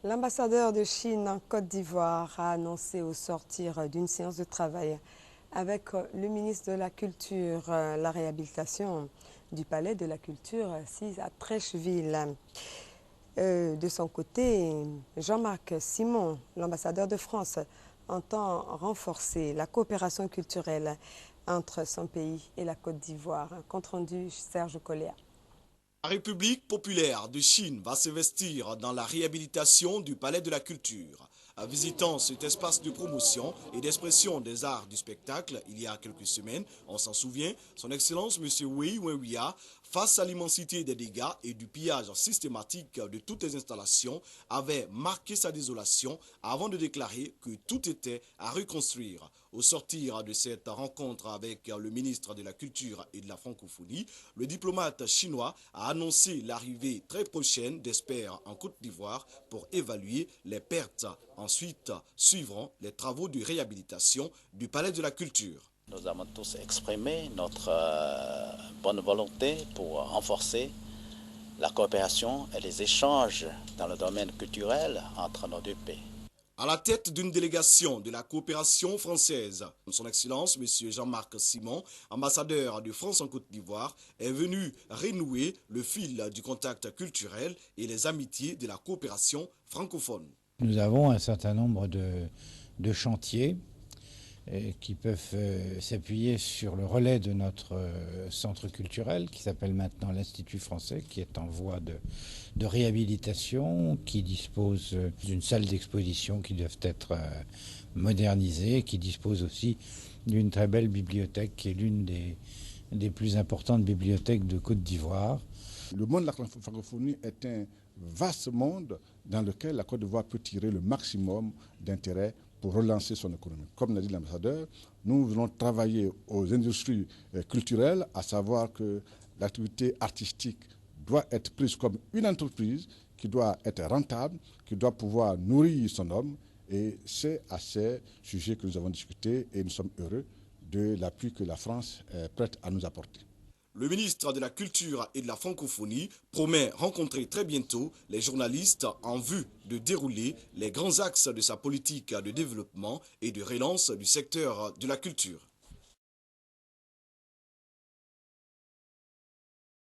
L'ambassadeur de Chine en Côte d'Ivoire a annoncé au sortir d'une séance de travail avec le ministre de la Culture la réhabilitation du palais de la Culture assis à Trècheville. De son côté, Jean-Marc Simon, l'ambassadeur de France, entend renforcer la coopération culturelle entre son pays et la Côte d'Ivoire. Compte rendu Serge Colléa. La République populaire de Chine va s'investir dans la réhabilitation du Palais de la Culture. Visitant cet espace de promotion et d'expression des arts du spectacle il y a quelques semaines, on s'en souvient, son Excellence M. Wei Wenwia, face à l'immensité des dégâts et du pillage systématique de toutes les installations, avait marqué sa désolation avant de déclarer que tout était à reconstruire. Au sortir de cette rencontre avec le ministre de la Culture et de la Francophonie, le diplomate chinois a annoncé l'arrivée très prochaine d'experts en Côte d'Ivoire pour évaluer les pertes. Ensuite, suivront les travaux de réhabilitation du Palais de la Culture. Nous avons tous exprimé notre bonne volonté pour renforcer la coopération et les échanges dans le domaine culturel entre nos deux pays. À la tête d'une délégation de la coopération française, son Excellence M. Jean-Marc Simon, ambassadeur de France en Côte d'Ivoire, est venu renouer le fil du contact culturel et les amitiés de la coopération francophone. Nous avons un certain nombre de chantiers qui peuvent s'appuyer sur le relais de notre centre culturel qui s'appelle maintenant l'Institut français, qui est en voie de réhabilitation, qui dispose d'une salle d'exposition qui doit être modernisée, qui dispose aussi d'une très belle bibliothèque qui est l'une des plus importantes bibliothèques de Côte d'Ivoire. Le monde de la francophonie est un vaste monde dans lequel la Côte d'Ivoire peut tirer le maximum d'intérêt pour relancer son économie. Comme l'a dit l'ambassadeur, nous voulons travailler aux industries culturelles, à savoir que l'activité artistique doit être prise comme une entreprise qui doit être rentable, qui doit pouvoir nourrir son homme. Et c'est à ces sujets que nous avons discuté et nous sommes heureux de l'appui que la France est prête à nous apporter. Le ministre de la Culture et de la Francophonie promet rencontrer très bientôt les journalistes en vue de dérouler les grands axes de sa politique de développement et de relance du secteur de la culture.